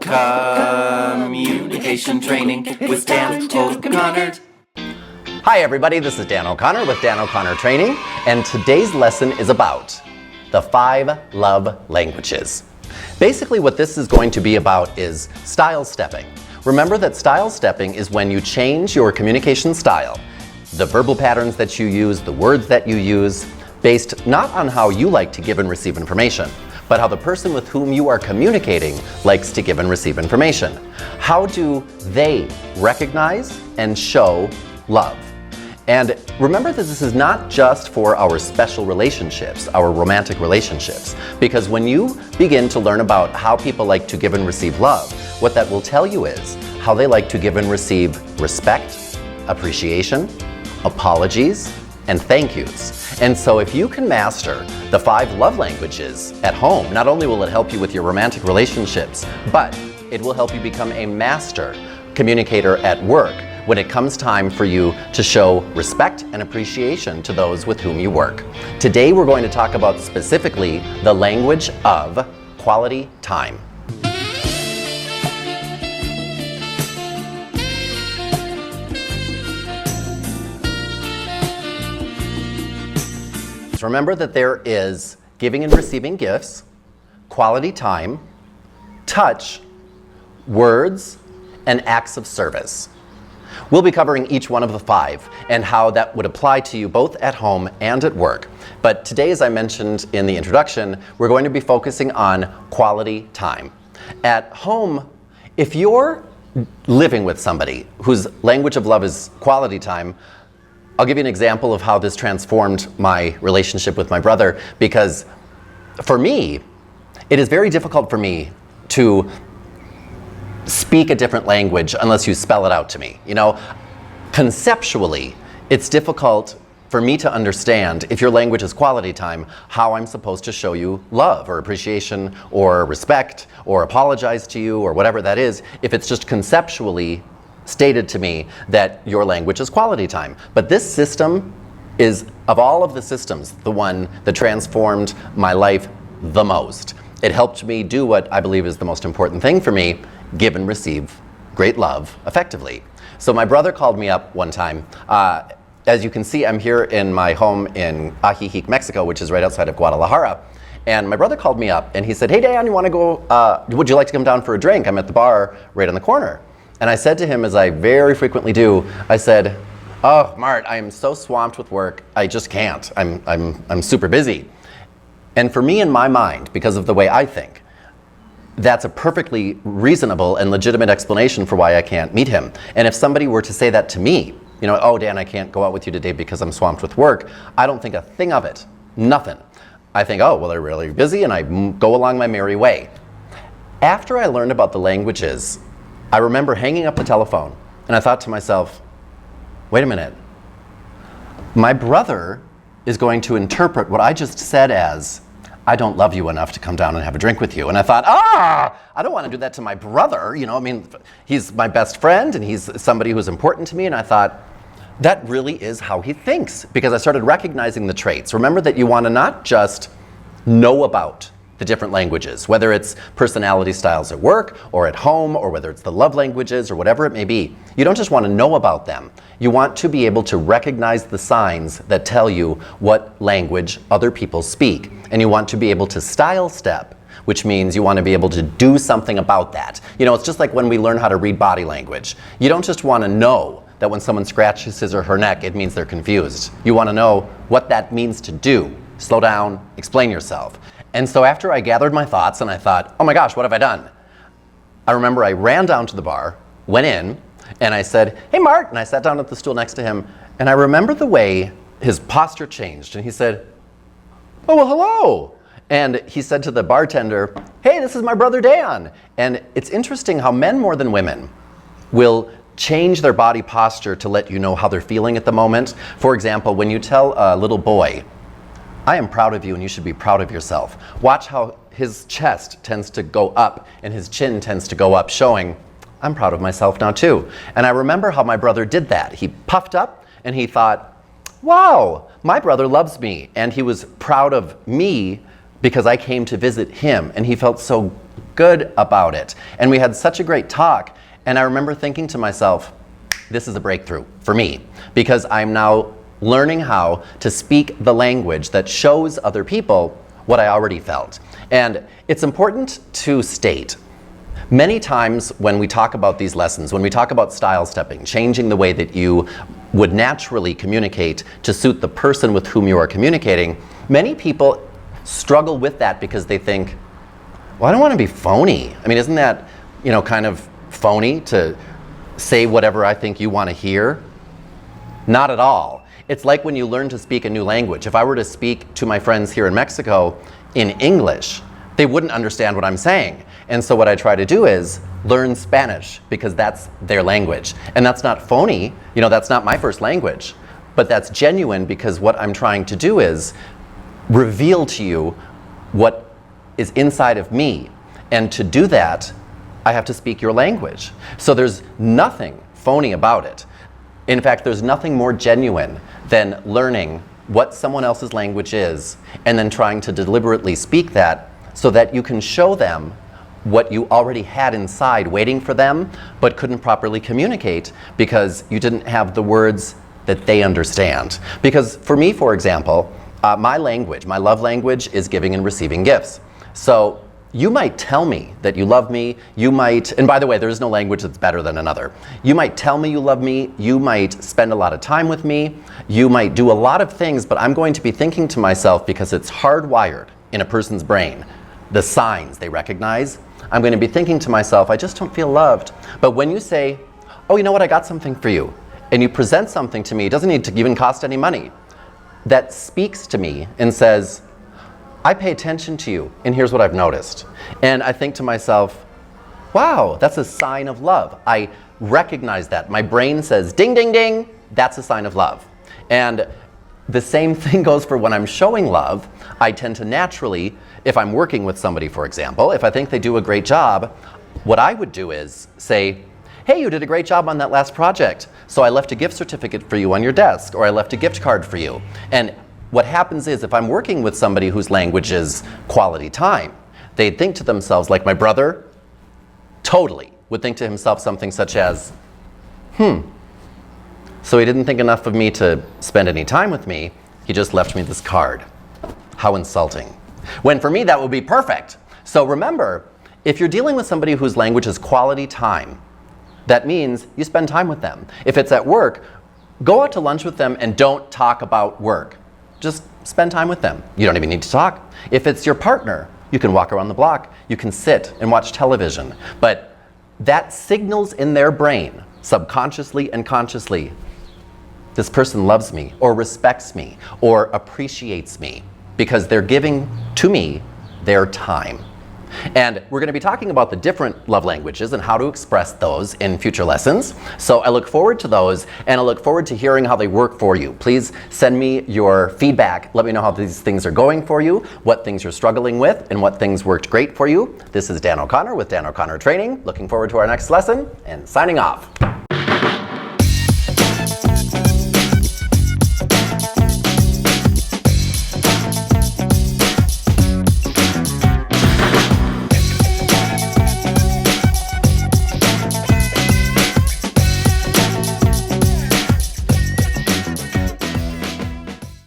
Communication training with Dan O'Connor. Hi everybody, this is Dan O'Connor with Dan O'Connor Training, and today's lesson is about the 5 love languages. Basically what this is going to be about is style stepping. Remember that style stepping is when you change your communication style, the verbal patterns that you use, the words that you use, based not on how you like to give and receive information, but how the person with whom you are communicating likes to give and receive information. How do they recognize and show love? And remember that this is not just for our special relationships, our romantic relationships, because when you begin to learn about how people like to give and receive love, what that will tell you is how they like to give and receive respect, appreciation, apologies, and thank yous. And so if you can master the 5 love languages at home, not only will it help you with your romantic relationships, but it will help you become a master communicator at work when it comes time for you to show respect and appreciation to those with whom you work. Today we're going to talk about specifically the language of quality time. So remember that there is giving and receiving gifts, quality time, touch, words, and acts of service. We'll be covering each one of the 5 and how that would apply to you both at home and at work. But today, as I mentioned in the introduction, we're going to be focusing on quality time. At home, if you're living with somebody whose language of love is quality time, I'll give you an example of how this transformed my relationship with my brother, because for me, it is very difficult for me to speak a different language unless you spell it out to me. You know, conceptually, it's difficult for me to understand, if your language is quality time, how I'm supposed to show you love or appreciation or respect or apologize to you or whatever that is, if it's just conceptually stated to me that your language is quality time. But this system is, of all of the systems, the one that transformed my life the most. It helped me do what I believe is the most important thing for me, give and receive great love effectively. So my brother called me up one time. As you can see, I'm here in my home in Ajijic, Mexico, which is right outside of Guadalajara. And my brother called me up and he said, "Hey Dan, you want to go, would you like to come down for a drink? I'm at the bar right on the corner." And I said to him, as I very frequently do, I said, "Oh, Mart, I am so swamped with work, I just can't. I'm super busy." And for me, in my mind, because of the way I think, that's a perfectly reasonable and legitimate explanation for why I can't meet him. And if somebody were to say that to me, you know, "Oh, Dan, I can't go out with you today because I'm swamped with work," I don't think a thing of it. Nothing. I think, "Oh, well, they're really busy," and I go along my merry way. After I learned about the languages, I remember hanging up the telephone and I thought to myself, wait a minute, my brother is going to interpret what I just said as, "I don't love you enough to come down and have a drink with you." And I thought, I don't want to do that to my brother. You know, I mean, he's my best friend and he's somebody who's important to me. And I thought, that really is how he thinks, because I started recognizing the traits. Remember that you want to not just know about the different languages, whether it's personality styles at work or at home, or whether it's the love languages or whatever it may be. You don't just want to know about them. You want to be able to recognize the signs that tell you what language other people speak. And you want to be able to style step, which means you want to be able to do something about that. You know, it's just like when we learn how to read body language. You don't just want to know that when someone scratches his or her neck, it means they're confused. You want to know what that means to do. Slow down, explain yourself. And so after I gathered my thoughts and I thought, oh my gosh, what have I done? I remember I ran down to the bar, went in, and I said, "Hey Mart," and I sat down at the stool next to him, and I remember the way his posture changed, and he said, "Oh, well, hello." And he said to the bartender, "Hey, this is my brother Dan." And it's interesting how men more than women will change their body posture to let you know how they're feeling at the moment. For example, when you tell a little boy, "I am proud of you and you should be proud of yourself," watch how his chest tends to go up and his chin tends to go up, showing, "I'm proud of myself now too." And I remember how my brother did that. He puffed up and he thought, "Wow, my brother loves me." And he was proud of me because I came to visit him, and he felt so good about it. And we had such a great talk. And I remember thinking to myself, this is a breakthrough for me, because I'm now learning how to speak the language that shows other people what I already felt. And it's important to state, many times when we talk about these lessons, when we talk about style stepping, changing the way that you would naturally communicate to suit the person with whom you are communicating, many people struggle with that because they think, well, I don't want to be phony. I mean, isn't that, kind of phony to say whatever I think you want to hear? Not at all. It's like when you learn to speak a new language. If I were to speak to my friends here in Mexico in English, they wouldn't understand what I'm saying. And so what I try to do is learn Spanish, because that's their language. And that's not phony, that's not my first language, but that's genuine, because what I'm trying to do is reveal to you what is inside of me. And to do that, I have to speak your language. So there's nothing phony about it. In fact, there's nothing more genuine than learning what someone else's language is and then trying to deliberately speak that so that you can show them what you already had inside waiting for them but couldn't properly communicate because you didn't have the words that they understand. Because for me, for example, my love language is giving and receiving gifts. So you might tell me that you love me, and by the way, there is no language that's better than another. You might tell me you love me, you might spend a lot of time with me, you might do a lot of things, but I'm going to be thinking to myself, because it's hardwired in a person's brain, the signs they recognize, I'm going to be thinking to myself, I just don't feel loved. But when you say, oh, you know what, I got something for you, and you present something to me, it doesn't need to even cost any money, that speaks to me and says, I pay attention to you, and here's what I've noticed. And I think to myself, wow, that's a sign of love. I recognize that. My brain says, ding, ding, ding, that's a sign of love. And the same thing goes for when I'm showing love. I tend to naturally, if I'm working with somebody, for example, if I think they do a great job, what I would do is say, hey, you did a great job on that last project, so I left a gift certificate for you on your desk, or I left a gift card for you. And what happens is, if I'm working with somebody whose language is quality time, they'd think to themselves, like my brother, totally would think to himself something such as, so he didn't think enough of me to spend any time with me, he just left me this card. How insulting. When for me, that would be perfect. So remember, if you're dealing with somebody whose language is quality time, that means you spend time with them. If it's at work, go out to lunch with them and don't talk about work. Just spend time with them. You don't even need to talk. If it's your partner, you can walk around the block. You can sit and watch television. But that signals in their brain, subconsciously and consciously, this person loves me, or respects me, or appreciates me, because they're giving to me their time. And we're going to be talking about the different love languages and how to express those in future lessons. So I look forward to those, and I look forward to hearing how they work for you. Please send me your feedback. Let me know how these things are going for you, what things you're struggling with, and what things worked great for you. This is Dan O'Connor with Dan O'Connor Training. Looking forward to our next lesson, and signing off.